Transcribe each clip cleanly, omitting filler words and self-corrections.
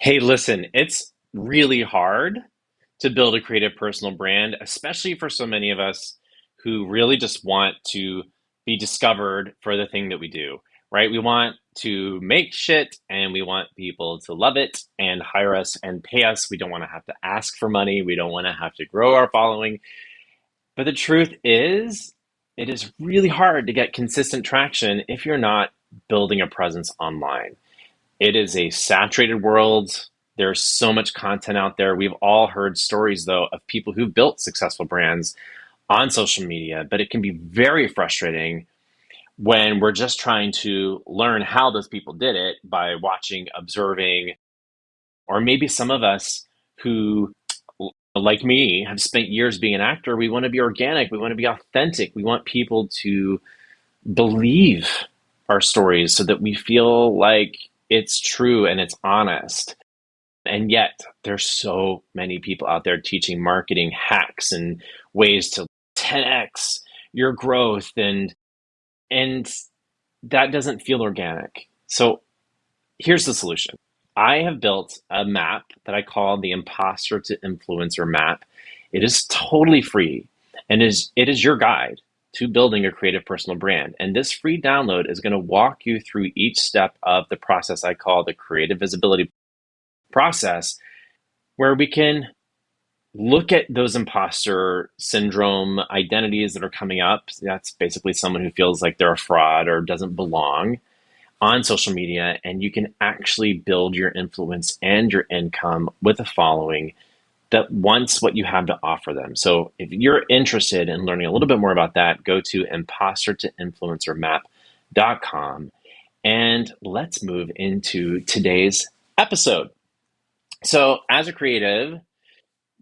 Hey, listen, it's really hard to build a creative personal brand, especially for so many of us who really just want to be discovered for the thing that we do, right? We want to make shit and we want people to love it and hire us and pay us. We don't want to have to ask for money. We don't want to have to grow our following. But the truth is, it is really hard to get consistent traction if you're not building a presence online. It is a saturated world. There's so much content out there. We've all heard stories, though, of people who built successful brands on social media, but it can be very frustrating when we're just trying to learn how those people did it by watching, observing, or maybe some of us who, like me, have spent years being an actor. We want to be organic. We want to be authentic. We want people to believe our stories so that we feel like it's true and it's honest. And yet, there's so many people out there teaching marketing hacks and ways to 10x your growth, and that doesn't feel organic. So here's the solution. I have built a map that I call the Imposter to Influencer map. It is totally free, and it is your guide to building a creative personal brand. And this free download is going to walk you through each step of the process I call the creative visibility process, where we can look at those imposter syndrome identities that are coming up. That's basically someone who feels like they're a fraud or doesn't belong on social media, and you can actually build your influence and your income with a following that wants what you have to offer them. So if you're interested in learning a little bit more about that, go to impostertoinfluencermap.com, and let's move into today's episode. So as a creative,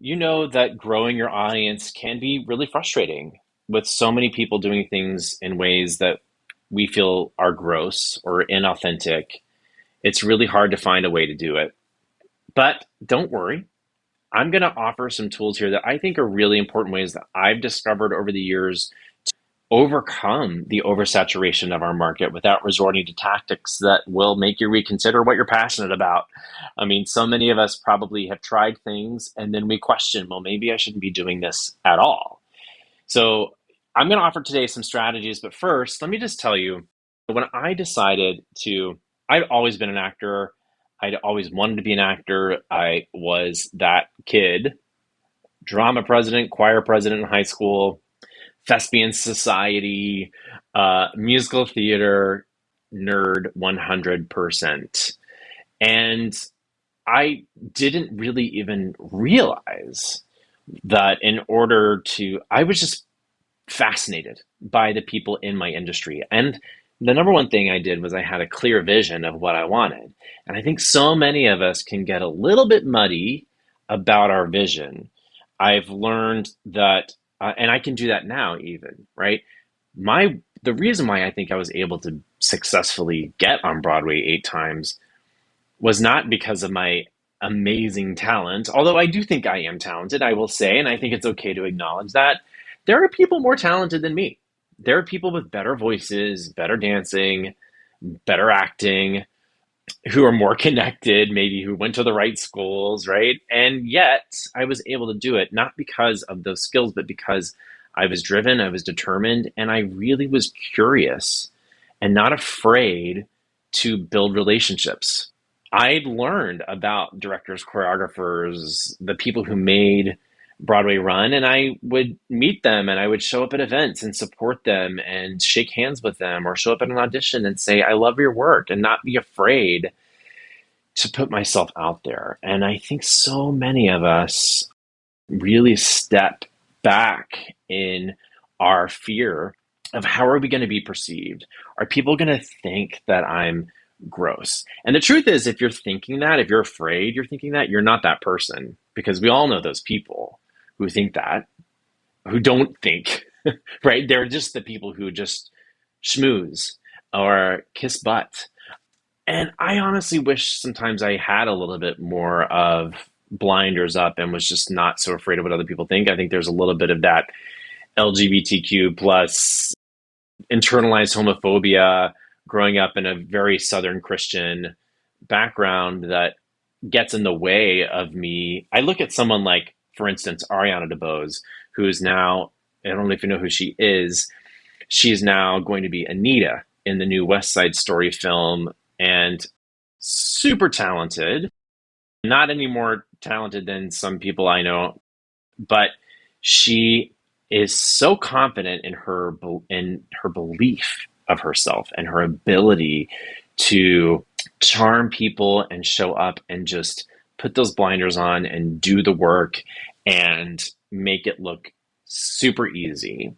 you know that growing your audience can be really frustrating with so many people doing things in ways that we feel are gross or inauthentic. It's really hard to find a way to do it. But don't worry. I'm going to offer some tools here that I think are really important ways that I've discovered over the years overcome the oversaturation of our market without resorting to tactics that will make you reconsider what you're passionate about. I mean, so many of us probably have tried things and then we question, well, maybe I shouldn't be doing this at all. So I'm going to offer today some strategies, but first, let me just tell you, when I decided to, I'd always been an actor. I'd always wanted to be an actor. I was that kid, drama president, choir president in high school, thespian society, musical theater nerd 100%. And I didn't really even realize that I was just fascinated by the people in my industry. And the number one thing I did was I had a clear vision of what I wanted. And I think so many of us can get a little bit muddy about our vision. I've learned that, and I can do that now even, right? The reason why I think I was able to successfully get on Broadway 8 times was not because of my amazing talent, although I do think I am talented, I will say, and I think it's okay to acknowledge that. There are people more talented than me. There are people with better voices, better dancing, better acting, who are more connected, maybe who went to the right schools, right? And yet I was able to do it, not because of those skills, but because I was driven, I was determined, and I really was curious and not afraid to build relationships. I learned about directors, choreographers, the people who made Broadway run, and I would meet them and I would show up at events and support them and shake hands with them or show up at an audition and say, I love your work, and not be afraid to put myself out there. And I think so many of us really step back in our fear of how are we going to be perceived? Are people going to think that I'm gross? And the truth is, if you're thinking that, if you're afraid you're thinking that, you're not that person, because we all know those people who think that, who don't think, right? They're just the people who just schmooze or kiss butt. And I honestly wish sometimes I had a little bit more of blinders up and was just not so afraid of what other people think. I think there's a little bit of that LGBTQ plus internalized homophobia growing up in a very Southern Christian background that gets in the way of me. I look at someone like, for instance, Ariana DeBose, who is now, I don't know if you know who she is. She is now going to be Anita in the new West Side Story film, and super talented. Not any more talented than some people I know, but she is so confident in her belief of herself and her ability to charm people and show up and just put those blinders on and do the work and make it look super easy.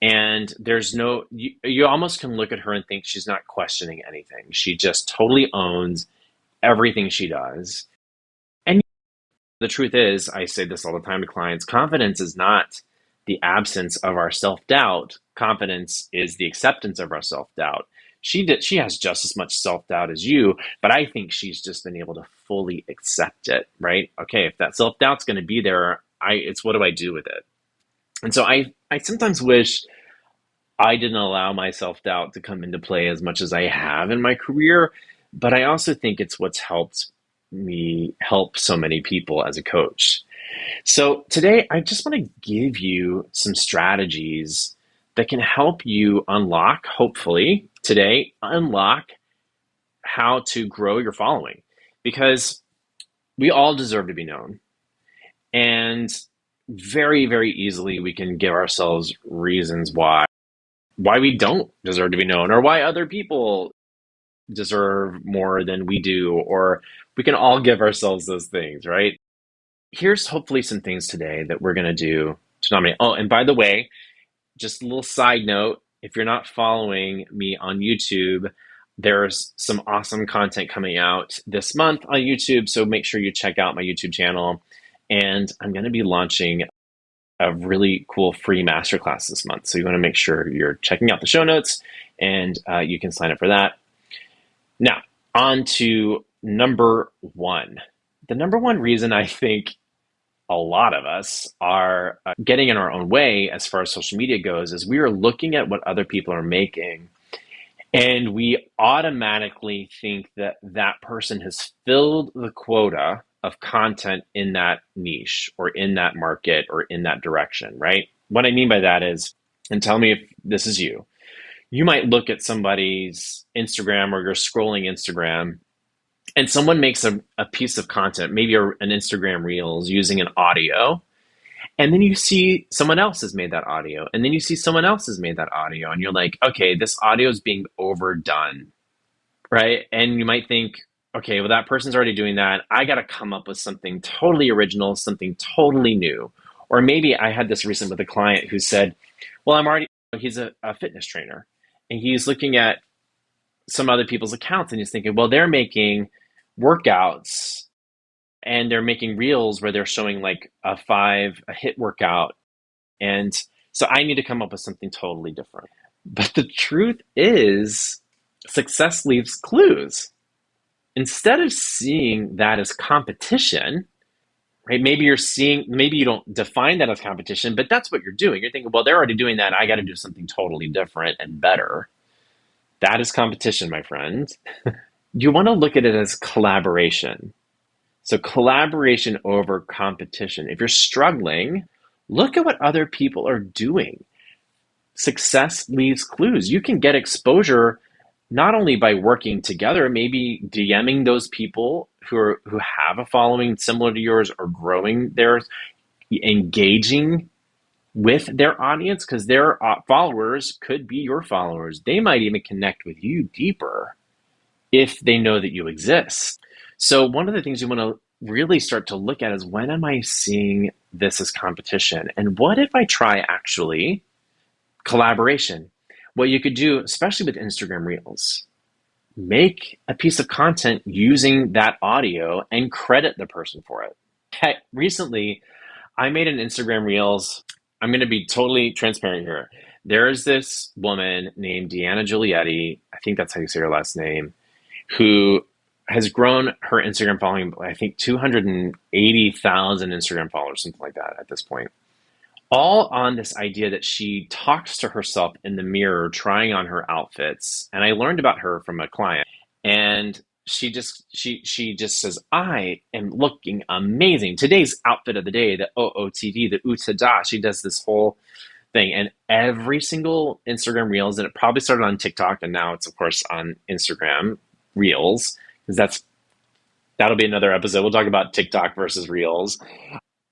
And there's no, you almost can look at her and think she's not questioning anything. She just totally owns everything she does. And the truth is, I say this all the time to clients, confidence is not the absence of our self-doubt. Confidence is the acceptance of our self-doubt. She has just as much self-doubt as you, but I think she's just been able to fully accept it, right? Okay, if that self-doubt's going to be there, it's what do I do with it? And so I sometimes wish I didn't allow my self-doubt to come into play as much as I have in my career, but I also think it's what's helped me help so many people as a coach. So today, I just want to give you some strategies that can help you unlock, hopefully today, unlock how to grow your following, because we all deserve to be known. And very, very easily, we can give ourselves reasons why we don't deserve to be known, or why other people deserve more than we do, or we can all give ourselves those things, right? Here's hopefully some things today that we're going to do to nominate. Oh, and by the way, just a little side note, if you're not following me on YouTube, there's some awesome content coming out this month on YouTube, so make sure you check out my YouTube channel. And I'm going to be launching a really cool free masterclass this month. So you want to make sure you're checking out the show notes, and you can sign up for that. Now, on to number one. The number one reason I think a lot of us are getting in our own way as far as social media goes is we are looking at what other people are making, and we automatically think that that person has filled the quota of content in that niche or in that market or in that direction, right? What I mean by that is, and tell me if this is you, you might look at somebody's Instagram, or you're scrolling Instagram, and someone makes a piece of content, maybe an Instagram Reels using an audio, and then you see someone else has made that audio, and then you see someone else has made that audio, and you're like, okay, this audio is being overdone, right? And you might think, okay, well, that person's already doing that. I got to come up with something totally original, something totally new. Or maybe I had this recently with a client who said, well, he's a fitness trainer, and he's looking at some other people's accounts, and he's thinking, well, they're making workouts and they're making reels where they're showing like a hit workout. And so I need to come up with something totally different. But the truth is, success leaves clues. Instead of seeing that as competition, right? Maybe you don't define that as competition, but that's what you're doing. You're thinking, well, they're already doing that. I got to do something totally different and better. That is competition, my friend. You want to look at it as collaboration. So collaboration over competition. If you're struggling, look at what other people are doing. Success leaves clues. You can get exposure not only by working together, maybe DMing those people who have a following similar to yours, or growing theirs, engaging with their audience, because their followers could be your followers. They might even connect with you deeper if they know that you exist. So one of the things you want to really start to look at is, when am I seeing this as competition? And what if I try actually collaboration? What you could do, especially with Instagram Reels, make a piece of content using that audio and credit the person for it. Recently, I made an Instagram Reels. I'm going to be totally transparent here. There's this woman named Deanna Giulietti, I think that's how you say her last name, who has grown her Instagram following, I think 280,000 Instagram followers, something like that at this point. All on this idea that she talks to herself in the mirror, trying on her outfits. And I learned about her from a client. And she just says, I am looking amazing. Today's outfit of the day, the OOTD, the Utada. She does this whole thing. And every single Instagram Reels, and it probably started on TikTok, and now it's of course on Instagram Reels, because that'll be another episode. We'll talk about TikTok versus Reels.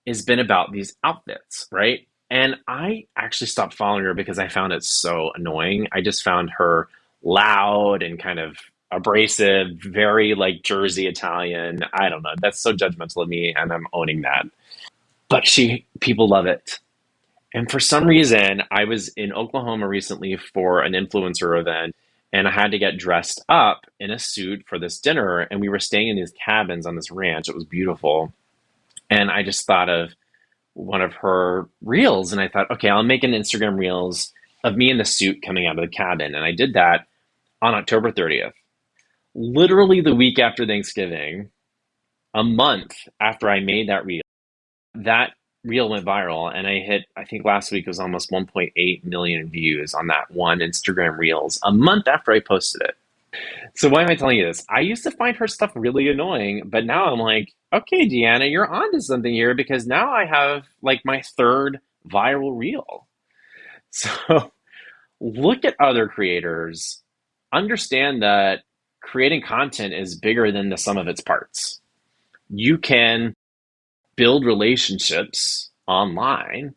Has been about these outfits, right? And I actually stopped following her because I found it so annoying. I just found her loud and kind of abrasive, very like Jersey Italian. I don't know. That's so judgmental of me, and I'm owning that. But people love it. And for some reason, I was in Oklahoma recently for an influencer event, and I had to get dressed up in a suit for this dinner. And we were staying in these cabins on this ranch. It was beautiful. And I just thought of one of her reels, and I thought, okay, I'll make an Instagram reels of me in the suit coming out of the cabin. And I did that on October 30th, literally the week after Thanksgiving, a month after I made that reel. That reel went viral, and I hit, I think last week was almost 1.8 million views on that one Instagram reels a month after I posted it. So why am I telling you this? I used to find her stuff really annoying, but now I'm like, okay, Deanna, you're onto something here, because now I have like my third viral reel. So look at other creators, understand that creating content is bigger than the sum of its parts. You can build relationships online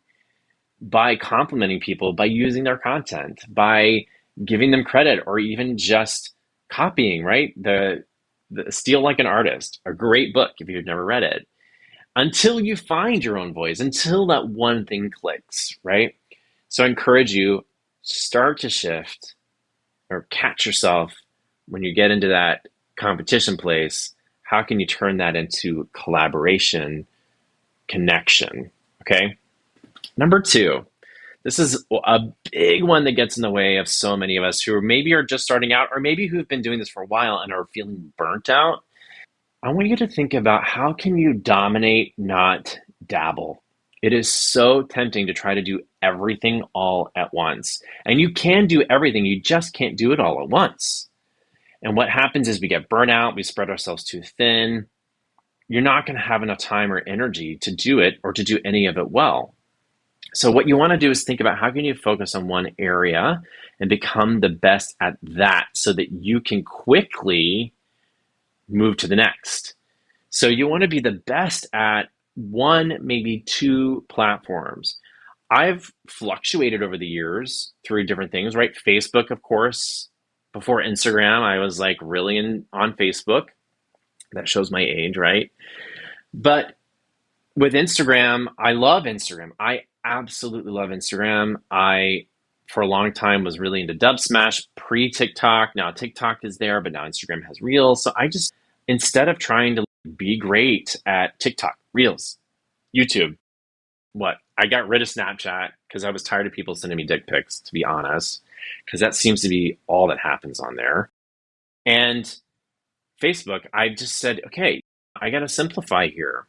by complimenting people, by using their content, by giving them credit, or even just copying, right? The Steal Like an Artist, a great book if you've never read it, until you find your own voice, until that one thing clicks, right? So I encourage you, start to shift or catch yourself when you get into that competition place. How can you turn that into collaboration, connection? Okay. Number two, this is a big one that gets in the way of so many of us who maybe are just starting out, or maybe who've been doing this for a while and are feeling burnt out. I want you to think about, how can you dominate, not dabble? It is so tempting to try to do everything all at once. And you can do everything, you just can't do it all at once. And what happens is we get burnt out, we spread ourselves too thin. You're not going to have enough time or energy to do it, or to do any of it well. So what you want to do is think about, how can you focus on one area and become the best at that, so that you can quickly move to the next. So you want to be the best at one, maybe two platforms. I've fluctuated over the years through different things, right? Facebook, of course. Before Instagram, I was like really on Facebook. That shows my age, right? But with Instagram, I love Instagram. I absolutely love Instagram. I, for a long time, was really into Dub Smash pre-TikTok. Now TikTok is there, but now Instagram has Reels. So I just, instead of trying to be great at TikTok, Reels, YouTube, I got rid of Snapchat because I was tired of people sending me dick pics, to be honest, because that seems to be all that happens on there. And Facebook, I just said, okay, I got to simplify here.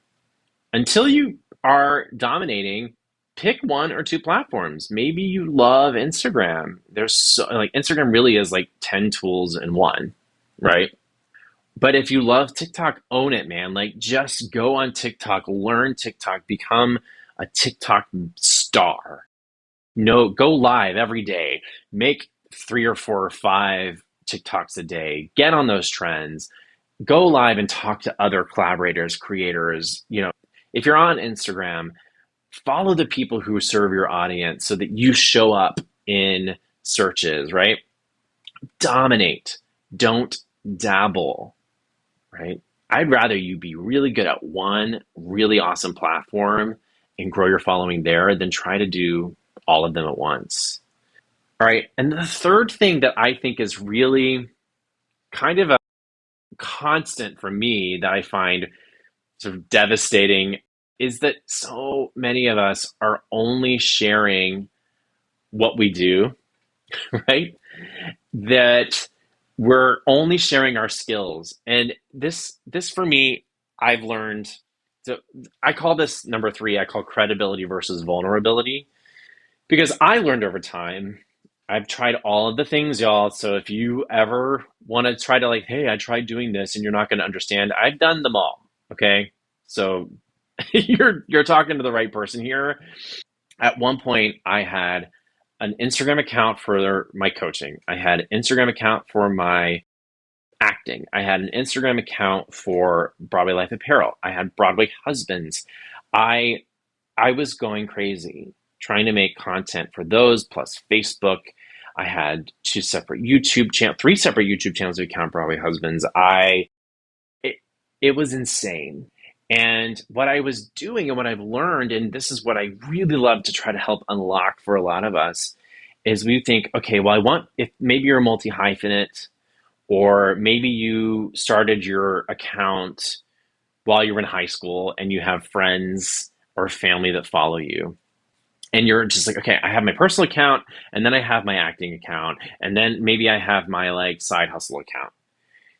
Until you are dominating, pick one or two platforms. Maybe you love Instagram. There's like, Instagram really is like 10 tools in one, right? But if you love TikTok, own it, man. Like, just go on TikTok, learn TikTok, become a TikTok star. No, go live every day. Make 3 or 4 or 5 TikToks a day. Get on those trends. Go live and talk to other collaborators, creators. If you're on Instagram, follow the people who serve your audience so that you show up in searches, right? Dominate. Don't dabble, right? I'd rather you be really good at one really awesome platform and grow your following there than try to do all of them at once. All right. And the third thing that I think is really kind of a constant for me, that I find sort of devastating, is that so many of us are only sharing what we do, right? That we're only sharing our skills. And this for me, I've learned, I call this number 3, I call credibility versus vulnerability, because I learned over time, I've tried all of the things, y'all. So if you ever want to try to like, hey, I tried doing this and you're not going to understand, I've done them all. Okay. So you're talking to the right person here. At one point, I had an Instagram account for my coaching. I had an Instagram account for my acting. I had an Instagram account for Broadway Life Apparel. I had Broadway Husbands. I I was going crazy trying to make content for those plus Facebook. I had three separate YouTube channels to count Broadway Husbands. It, it was insane. And what I was doing and what I've learned, and this is what I really love to try to help unlock for a lot of us, is we think, okay, well, if maybe you're a multi hyphenate, or maybe you started your account while you were in high school and you have friends or family that follow you. And you're just like, okay, I have my personal account and then I have my acting account and then maybe I have my like side hustle account.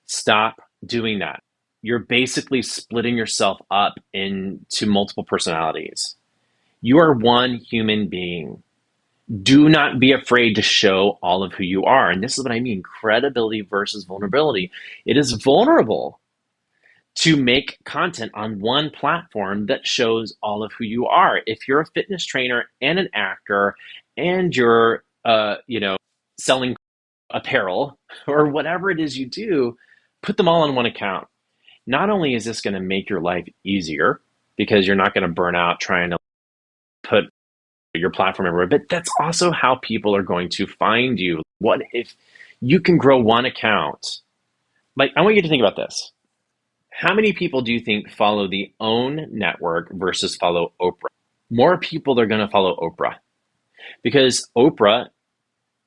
Stop doing that. You're basically splitting yourself up into multiple personalities. You are one human being. Do not be afraid to show all of who you are. And this is what I mean, credibility versus vulnerability. It is vulnerable to make content on one platform that shows all of who you are. If you're a fitness trainer and an actor and you're selling apparel or whatever it is you do, put them all on one account. Not only is this going to make your life easier because you're not going to burn out trying to put your platform everywhere, but that's also how people are going to find you. What if you can grow one account? Like, I want you to think about this. How many people do you think follow the OWN network versus follow Oprah? More people are going to follow Oprah because Oprah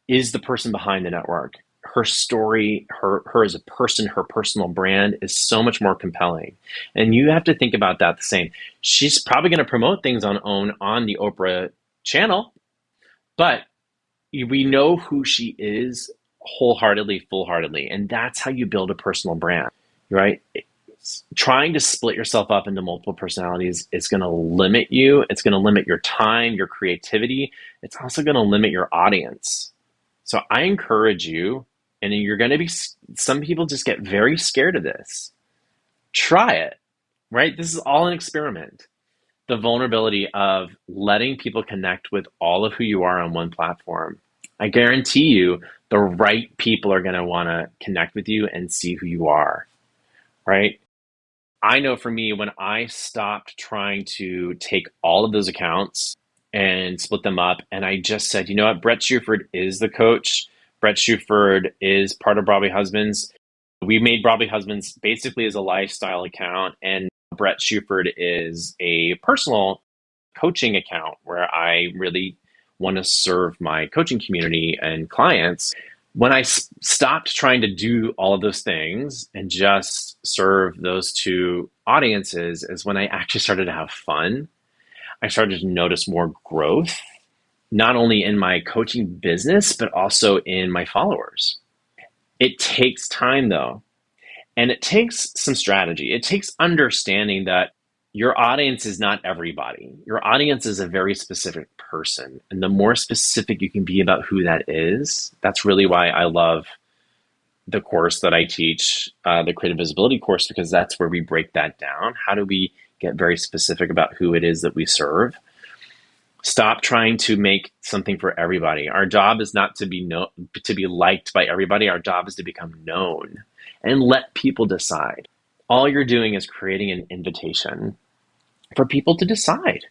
is the person behind the network. Her story, her as a person, her personal brand is so much more compelling. And you have to think about that the same. She's probably going to promote things on OWN on the Oprah channel, but we know who she is wholeheartedly, full-heartedly. And that's how you build a personal brand, right? Trying to split yourself up into multiple personalities is going to limit you. It's going to limit your time, your creativity. It's also going to limit your audience. So I encourage you, and you're going to be, some people just get very scared of this. Try it, right? This is all an experiment. The vulnerability of letting people connect with all of who you are on one platform. I guarantee you the right people are going to want to connect with you and see who you are, right? I know for me, when I stopped trying to take all of those accounts and split them up, and I just said, you know what, Bret Shuford is the coach. Bret Shuford is part of Broadway Husbands. We made Broadway Husbands basically as a lifestyle account, and Bret Shuford is a personal coaching account where I really want to serve my coaching community and clients. When I stopped trying to do all of those things and just serve those two audiences is when I actually started to have fun. I started to notice more growth, not only in my coaching business, but also in my followers. It takes time though, and it takes some strategy. It takes understanding that your audience is not everybody. Your audience is a very specific person. And the more specific you can be about who that is, that's really why I love the course that I teach, the Creative Visibility course, because that's where we break that down. How do we get very specific about who it is that we serve? Stop trying to make something for everybody. Our job is not to be liked by everybody. Our job is to become known and let people decide. All you're doing is creating an invitation for people to decide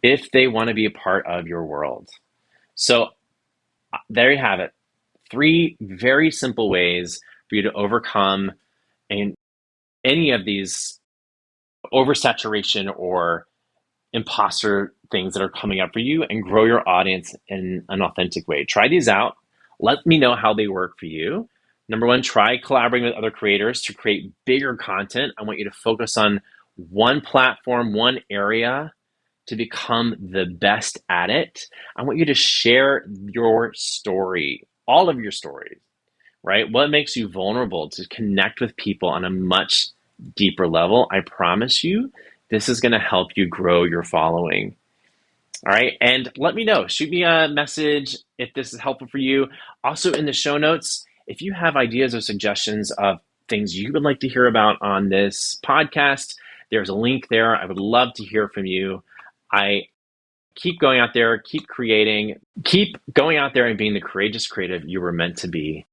if they want to be a part of your world. So there you have it. 3 very simple ways for you to overcome any of these oversaturation or imposter things that are coming up for you and grow your audience in an authentic way. Try these out. Let me know how they work for you. Number 1, try collaborating with other creators to create bigger content. I want you to focus on one platform, one area to become the best at it. I want you to share your story, all of your stories, right? What makes you vulnerable to connect with people on a much deeper level? I promise you, this is going to help you grow your following. All right. And let me know. Shoot me a message if this is helpful for you. Also, in the show notes, if you have ideas or suggestions of things you would like to hear about on this podcast, there's a link there. I would love to hear from you. I keep going out there, keep creating, keep going out there and being the courageous creative you were meant to be.